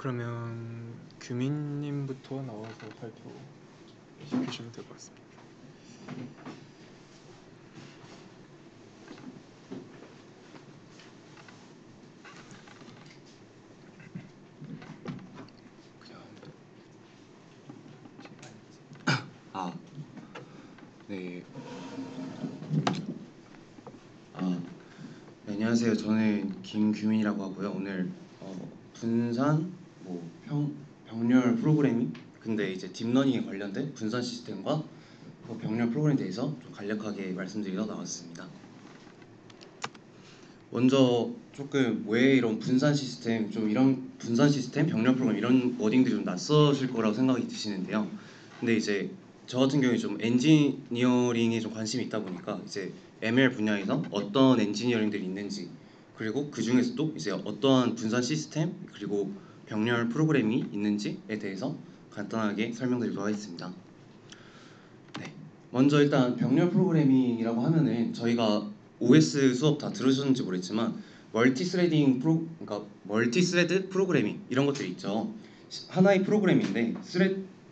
그러면 규민님부터 나와서 발표시키시면 될 것 같습니다. 네. 안녕하세요. 저는 김규민이라고 하고요. 오늘 분산 병렬 프로그래밍, 근데 이제 딥러닝에 관련된 분산 시스템과 병렬 프로그램에 대해서 좀 간략하게 말씀드리러 나왔습니다. 먼저 조금 왜 이런 분산 시스템, 병렬 프로그램 이런 워딩들이 좀 낯서실 거라고 생각이 드시는데요. 근데 이제 저 같은 경우에 좀 엔지니어링에 좀 관심이 있다 보니까 이제 ML 분야에서 어떤 엔지니어링들이 있는지, 그리고 그 중에서도 이제 어떠한 분산 시스템 그리고 병렬 프로그램이 있는지에 대해서 간단하게 설명드리도록 하겠습니다. 네. 먼저 일단 병렬 프로그래밍이라고 하면은 저희가 OS 수업 다 들으셨는지 모르겠지만 그러니까 멀티스레드 프로그래밍 이런 것들이 있죠. 하나의 프로그램인데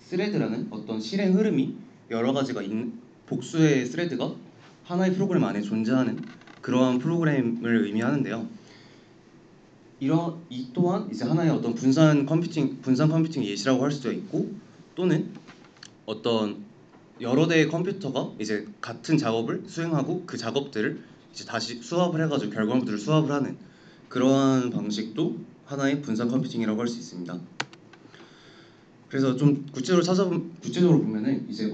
스레드라는 어떤 실행 흐름이 여러 가지가 있는 복수의 스레드가 하나의 프로그램 안에 존재하는 그러한 프로그램을 의미하는데요. 이 또한 이제 하나의 어떤 분산 컴퓨팅 예시라고 할 수도 있고, 또는 어떤 여러 대의 컴퓨터가 이제 같은 작업을 수행하고 그 작업들을 이제 다시 수합을 해가지고 결과물들을 수합을 하는 그러한 방식도 하나의 분산 컴퓨팅이라고 할 수 있습니다. 그래서 좀 구체적으로 보면은 이제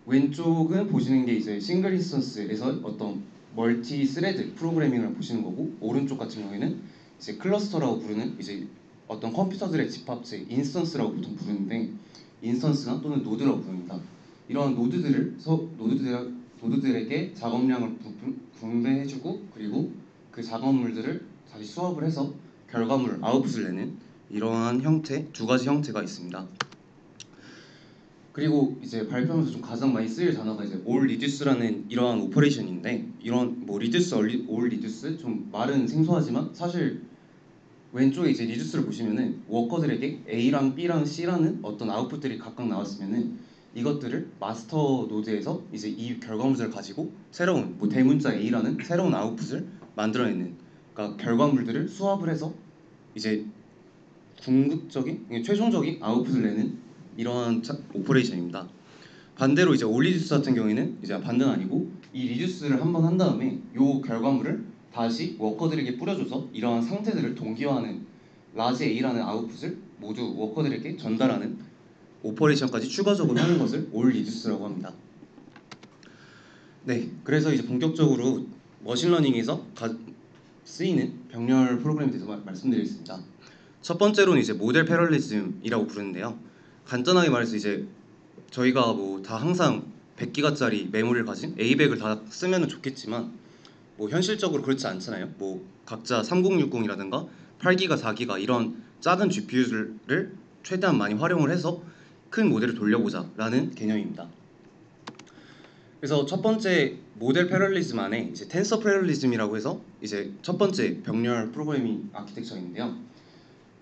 왼쪽은 보시는 게 이제 싱글 인스턴스에서 어떤 멀티 스레드 프로그래밍을 보시는 거고, 오른쪽 같은 경우에는 이제 클러스터라고 부르는 이제 어떤 컴퓨터들의 집합체 인스턴스라고 보통 부르는데, 인스턴스나 또는 노드라고 부릅니다. 이런 노드들에게 작업량을 분배해주고, 그리고 그 작업물들을 다시 수합을 해서 결과물 아웃풋을 내는 이러한 두 가지 형태가 있습니다. 그리고 이제 발표하면서 좀 가장 많이 쓰일 단어가 이제 all reduce라는 이러한 오퍼레이션인데, 이런 reduce, all reduce 좀 말은 생소하지만 사실 왼쪽에 이제 reduce를 보시면은 워커들에게 A랑 B랑 C라는 어떤 아웃풋들이 각각 나왔으면은 이것들을 마스터 노드에서 이제 이 결과물들을 가지고 새로운 대문자 A라는 새로운 아웃풋을 만들어내는, 그러니까 결과물들을 수합을 해서 이제 최종적인 아웃풋을 내는 이러한 오퍼레이션입니다. 반대로 이제 올 리듀스 같은 경우에는 이제 반대는 아니고, 이 리듀스를 한번 한 다음에 이 결과물을 다시 워커들에게 뿌려줘서 이러한 상태들을 동기화하는 라지 A라는 아웃풋을 모두 워커들에게 전달하는 오퍼레이션까지 추가적으로 하는 것을 올 리듀스라고 합니다. 네, 그래서 이제 본격적으로 머신러닝에서 쓰이는 병렬 프로그램에 대해서 말씀드리겠습니다. 첫 번째로는 이제 모델 패럴리즘이라고 부르는데요. 간단하게 말해서 이제 저희가 다 항상 100기가짜리 메모리를 가진 A백을 다 쓰면 좋겠지만 현실적으로 그렇지 않잖아요. 각자 3060이라든가 8기가, 4기가 이런 작은 GPU를 최대한 많이 활용을 해서 큰 모델을 돌려보자 라는 개념입니다. 그래서 첫 번째 모델 패럴리즘 안에 이제 텐서 패럴리즘이라고 해서 이제 첫 번째 병렬 프로그래밍 아키텍처인데요.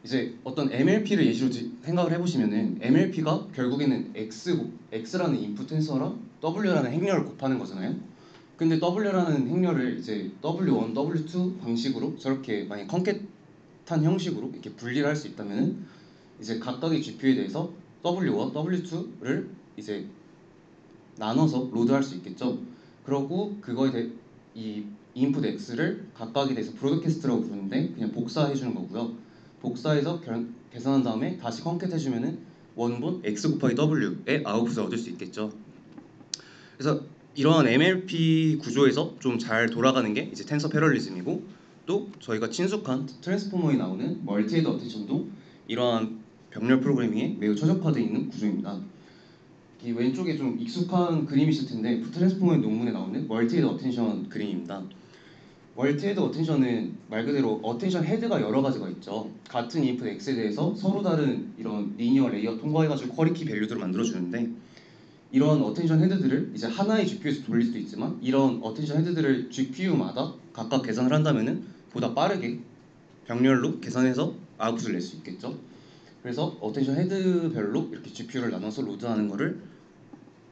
이제 어떤 MLP를 예시로 생각을 해보시면은 MLP가 결국에는 X라는 인풋 텐서랑 W라는 행렬을 곱하는 거잖아요. 근데 W라는 행렬을 이제 W1, W2 방식으로 저렇게 만약 컨캣한 형식으로 이렇게 분리를 할 수 있다면은 이제 각각의 GPU에 대해서 W1, W2를 이제 나눠서 로드할 수 있겠죠. 그러고 이 인풋 X를 각각에 대해서 브로드캐스트라고 부르는데 그냥 복사해 주는 거고요. 복사해서 계산한 다음에 다시 컨캣 해주면은 원본 X 곱하기 W의 아웃풋을 얻을 수 있겠죠. 그래서 이러한 MLP 구조에서 좀 잘 돌아가는 게 이제 텐서 패럴리즘이고, 또 저희가 친숙한 트랜스포머에 나오는 멀티헤드 어텐션도 이러한 병렬 프로그래밍에 매우 최적화되어 있는 구조입니다. 이 왼쪽에 좀 익숙한 그림이실 텐데 트랜스포머의 논문에 나오는 멀티헤드 어텐션 그림입니다. 멀티헤드 어텐션은 말 그대로 어텐션 헤드가 여러 가지가 있죠. 같은 인풋 X에 대해서 서로 다른 이런 리니어 레이어 통과해가지고 쿼리키 밸류들을 만들어주는데, 이런 어텐션 헤드들을 이제 하나의 GPU에서 돌릴 수도 있지만 이런 어텐션 헤드들을 GPU마다 각각 계산을 한다면은 보다 빠르게 병렬로 계산해서 아웃풋을 낼 수 있겠죠. 그래서 어텐션 헤드별로 이렇게 GPU를 나눠서 로드하는 거를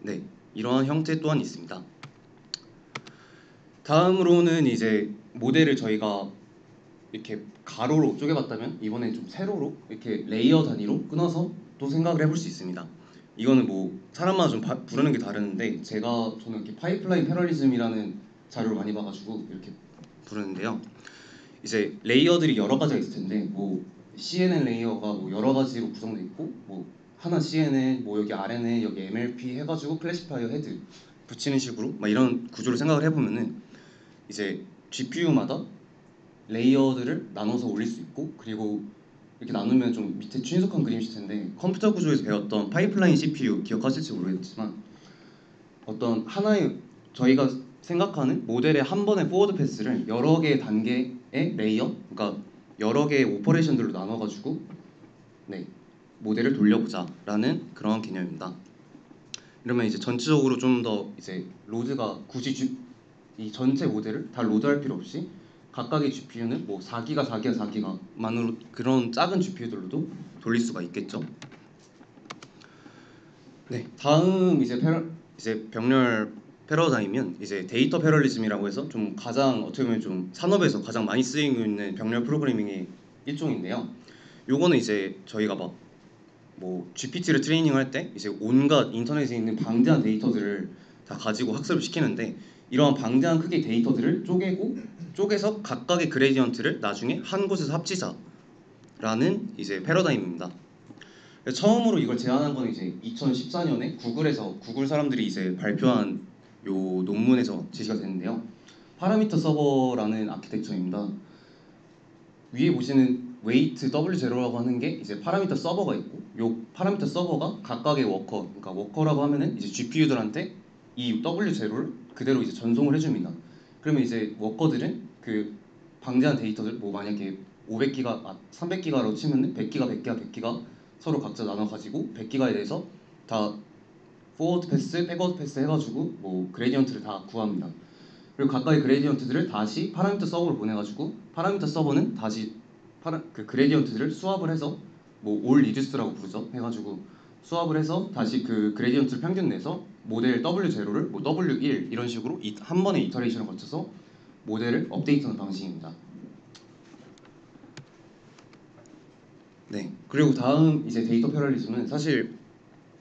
네, 이러한 형태 또한 있습니다. 다음으로는 이제 모델을 저희가 이렇게 가로로 쪼개봤다면 이번엔 좀 세로로 이렇게 레이어 단위로 끊어서 또 생각을 해볼 수 있습니다. 이거는 뭐 사람마다 좀 부르는 게 다르는데 저는 이렇게 파이프라인 패러리즘이라는 자료를 많이 봐가지고 이렇게 부르는데요. 이제 레이어들이 여러 가지가 있을 텐데 뭐 CNN 레이어가 뭐 여러 가지로 구성돼 있고 뭐 하나 CNN 뭐 여기 RNA 여기 MLP 해가지고 클래시파이어 헤드 붙이는 식으로 막 이런 구조를 생각을 해보면은 이제 GPU마다 레이어들을 나눠서 올릴 수 있고 그리고 이렇게 나누면 좀 밑에 친숙한 그림이실 텐데 컴퓨터 구조에서 배웠던 파이프라인 CPU 기억하실지 모르겠지만 어떤 하나의 저희가 생각하는 모델의 한 번의 포워드 패스를 여러 개의 단계의 레이어 그러니까 여러 개의 오퍼레이션들로 나눠가지고 네, 모델을 돌려보자라는 그런 개념입니다. 이러면 이제 전체적으로 좀 더 이제 로드가 굳이 이 전체 모델을 다 로드할 필요 없이 각각의 GPU는 뭐 4기가 4기가 4기가만으로 그런 작은 GPU들로도 돌릴 수가 있겠죠. 네, 다음 이제 병렬 패러다임은 이제 데이터 패러리즘이라고 해서 좀 가장 어떻게 보면 좀 산업에서 가장 많이 쓰이고 있는 병렬 프로그래밍의 일종인데요. 요거는 이제 저희가 막 뭐 GPT를 트레이닝할 때 이제 온갖 인터넷에 있는 방대한 데이터들을 다 가지고 학습을 시키는데 이러한 방대한 크기의 데이터들을 쪼개서 각각의 그레디언트를 나중에 한 곳에서 합치자라는 이제 패러다임입니다. 처음으로 이걸 제안한 건 이제 2014년에 구글 사람들이 이제 발표한 요 논문에서 제시가 됐는데요. 파라미터 서버라는 아키텍처입니다. 위에 보시는 웨이트 W0라고 하는 게 이제 파라미터 서버가 있고 요 파라미터 서버가 각각의 그러니까 워커라고 하면은 이제 GPU들한테 이 W0를 그대로 이제 전송을 해줍니다. 그러면 이제 워커들은 그 방대한 데이터들 뭐 만약에 300기가로 치면은 100기가, 100기가, 100기가 서로 각자 나눠 가지고 100기가에 대해서 다 포워드 패스, 백워드 패스 해가지고 뭐 그레디언트를 다 구합니다. 그리고 각각의 그레디언트들을 다시 파라미터 서버로 보내가지고 파라미터 서버는 다시 그 그레디언트들을 수합을 해서 뭐 올 리듀스라고 부르죠. 해가지고 수합을 해서 다시 그 그레디언트를 평균 내서 모델 W0를 뭐 W1 이런 식으로 한 번의 이터레이션을 거쳐서 모델을 업데이트하는 방식입니다. 네. 그리고 다음 이제 데이터 패러리즘은 사실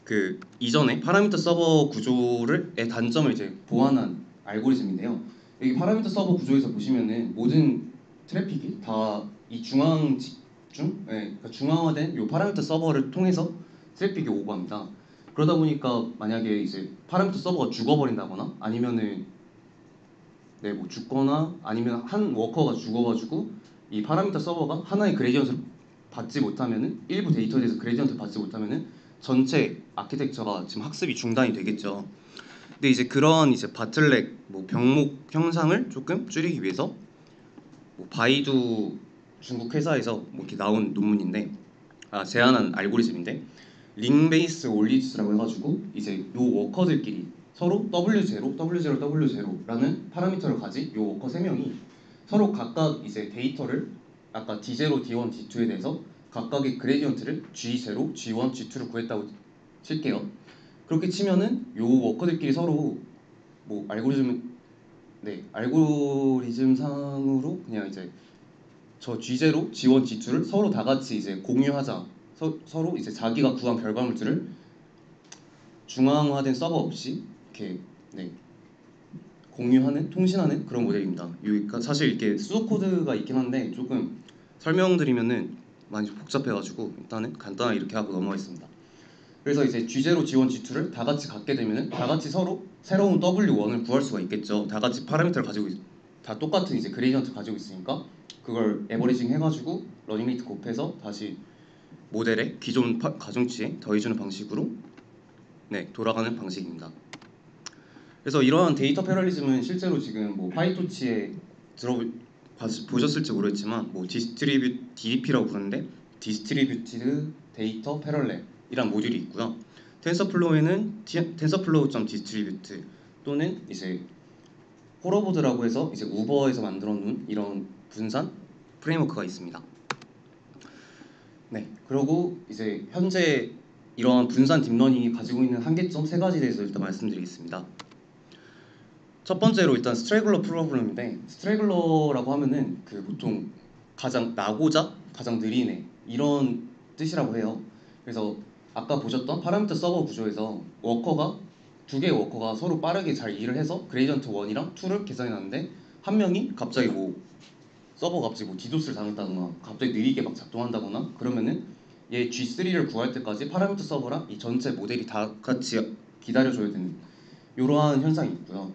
그 이전에 파라미터 서버 구조의 단점을 이제 보완한 알고리즘인데요. 여기 파라미터 서버 구조에서 보시면은 모든 트래픽이 다 이 그러니까 중앙화된 이 파라미터 서버를 통해서 트래픽이 오고 합니다. 그러다 보니까 만약에 이제 파라미터 서버가 죽어버린다거나 아니면은 네, 뭐 죽거나 아니면 한 워커가 죽어가지고 이 파라미터 서버가 하나의 그레디언트를 받지 못하면은 일부 데이터에 대해서 그레디언트를 받지 못하면은 전체 아키텍처가 지금 학습이 중단이 되겠죠. 근데 이제 그런 이제 바틀렉 뭐 병목 형상을 조금 줄이기 위해서 뭐 바이두 중국 회사에서 뭐 이렇게 나온 논문인데 제안한 알고리즘인데 링 베이스 올리지라고 해가지고 이제 요 워커들끼리 서로 W0, W0, W0라는 파라미터를 가진 요 워커 3명이 서로 각각 이제 데이터를 아까 D0, D1, D2에 대해서 각각의 그레디언트를 G0, G1, G2를 구했다고 칠게요. 그렇게 치면은 요 워커들끼리 서로 뭐 알고리즘 상으로 그냥 이제 저 G0, G1, G2를 서로 다 같이 이제 공유하자. 서로 이제 자기가 구한 결과물들을 중앙화된 서버 없이 이렇게 네, 공유하는 통신하는 그런 모델입니다. 그러니까 사실 이렇게 수도 코드가 있긴 한데 조금 설명드리면은 많이 복잡해가지고 일단은 간단하게 이렇게 하고 넘어가겠습니다. 그래서 이제 G0, G1, G2를 다 같이 갖게 되면은 다 같이 서로 새로운 W1을 구할 수가 있겠죠. 다 같이 파라미터를 다 똑같은 이제 그레디언트 가지고 있으니까 그걸 에버리징 해가지고 러닝레이트 곱해서 다시 모델의 기존 가중치에 더해주는 방식으로 네, 돌아가는 방식입니다. 그래서 이러한 데이터 패러리즘은 실제로 지금 뭐 파이토치에 보셨을지 모르겠지만 뭐 DDP라고 부르는데 디스트리뷰티드 데이터 패럴렐이란 모듈이 있고요. 텐서플로우에는 tensorflow.distribute 또는 이제 호러보드라고 해서 이제 우버에서 만들어 놓은 이런 분산 프레임워크가 있습니다. 네, 그리고 이제 현재 이러한 분산 딥러닝이 가지고 있는 한계점 세 가지에 대해서 일단 말씀드리겠습니다. 첫 번째로 일단 스트레글러 프로그램인데, 스트레글러라고 하면은 그 보통 가장 나고자 가장 느린 애 이런 뜻이라고 해요. 그래서 아까 보셨던 파라미터 서버 구조에서 워커가 두 개의 워커가 서로 빠르게 잘 일을 해서 그레이디언트 1이랑 2를 계산해 놨는데, 한 명이 갑자기 뭐 서버가 갑자기 뭐 디도스를 당했다거나 갑자기 느리게 막 작동한다거나 그러면은 얘 G3를 구할 때까지 파라미터 서버랑 이 전체 모델이 다 같이 기다려줘야 되는 이러한 현상이 있고요.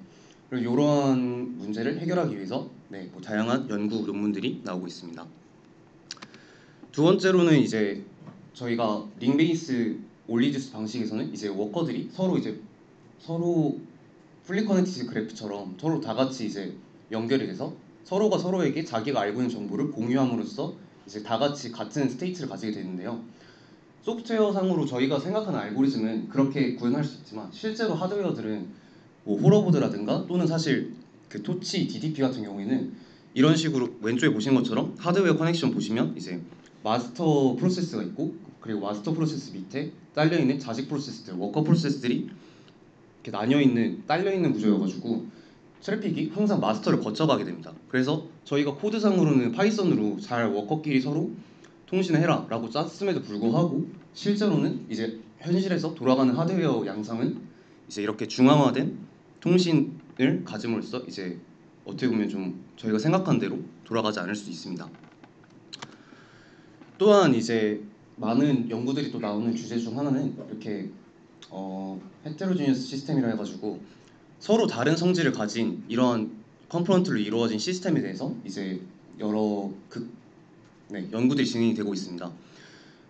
그리고 이러한 문제를 해결하기 위해서 뭐 다양한 연구 논문들이 나오고 있습니다. 두 번째로는 이제 저희가 링 베이스 올리듀스 방식에서는 이제 워커들이 서로 풀리 커넥티드 그래프처럼 서로 다 같이 이제 연결이 돼서 서로가 서로에게 자기가 알고 있는 정보를 공유함으로써 이제 다 같이 같은 스테이트를 가지게 되는데요. 소프트웨어 상으로 저희가 생각하는 알고리즘은 그렇게 구현할 수 있지만, 실제로 하드웨어들은 뭐 호러보드라든가 또는 사실 그 토치 DDP 같은 경우에는 이런 식으로 왼쪽에 보신 것처럼 하드웨어 커넥션 보시면 이제 마스터 프로세스가 있고, 그리고 마스터 프로세스 밑에 딸려 있는 자식 프로세스들, 워커 프로세스들이 이렇게 나뉘어 있는 딸려 있는 구조여가지고 트래픽이 항상 마스터를 거쳐가게 됩니다. 그래서 저희가 코드상으로는 파이썬으로 잘 워커끼리 서로 통신을 해라라고 짰음에도 불구하고 실제로는 이제 현실에서 돌아가는 하드웨어 양상은 이제 이렇게 중앙화된 통신을 가짐으로써 이제 어떻게 보면 좀 저희가 생각한 대로 돌아가지 않을 수 있습니다. 또한 이제 많은 연구들이 또 나오는 주제 중 하나는 이렇게 헤테로지니어스 시스템이라 해가지고 서로 다른 성질을 가진 이러한 컴포넌트로 이루어진 시스템에 대해서 이제 여러 연구들이 진행이 되고 있습니다.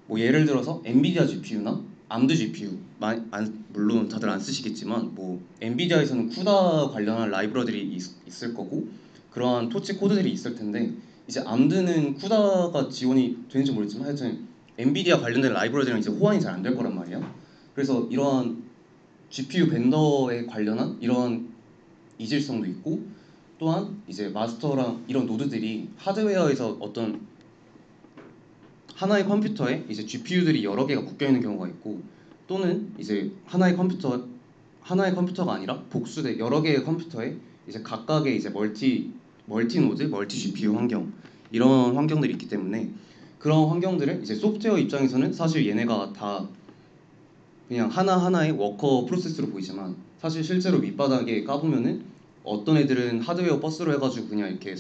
뭐 예를 들어서 엔비디아 GPU나 암드 GPU, 물론 다들 안 쓰시겠지만 뭐 엔비디아에서는 쿠다 관련한 라이브러들이 있을 거고 그러한 토치 코드들이 있을 텐데, 이제 암드는 쿠다가 지원이 되는지 모르겠지만 하여튼 엔비디아 관련된 라이브러들이랑 이제 호환이 잘 안 될 거란 말이에요. 그래서 이러한 GPU 벤더에 관련한 이런 이질성도 있고, 또한 이제 마스터랑 이런 노드들이 하드웨어에서 어떤 하나의 컴퓨터에 이제 GPU들이 여러 개가 묶여 있는 경우가 있고, 또는 이제 하나의 컴퓨터가 아니라 복수된 여러 개의 컴퓨터에 이제 각각의 이제 멀티 노드, 멀티 GPU 환경, 이런 환경들이 있기 때문에 그런 환경들을 이제 소프트웨어 입장에서는 사실 얘네가 다 그냥 하나하나의 워커 프로세스로 보이지만, 사실 실제로 밑바닥에 까보면은 어떤 애들은 하드웨어 버스로 해가지고 그냥 이렇게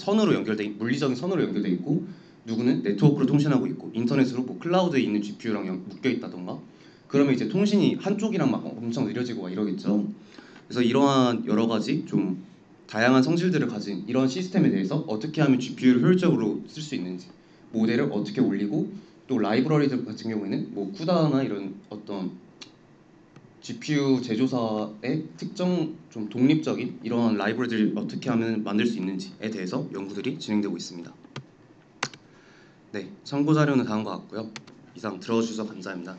물리적인 선으로 연결돼 있고, 누구는 네트워크로 통신하고 있고, 인터넷으로 뭐 클라우드에 있는 GPU랑 묶여 있다던가, 그러면 이제 통신이 한쪽이랑 막 엄청 느려지고 막 이러겠죠. 그래서 이러한 여러 가지 좀 다양한 성질들을 가진 이런 시스템에 대해서 어떻게 하면 GPU를 효율적으로 쓸 수 있는지, 모델을 어떻게 올리고, 또 라이브러리들 같은 경우에는 뭐 쿠다나 이런 어떤 GPU 제조사의 특정 좀 독립적인 이런 라이브러리를 어떻게 하면 만들 수 있는지에 대해서 연구들이 진행되고 있습니다. 네, 참고 자료는 다음과 같고요. 이상 들어주셔서 감사합니다.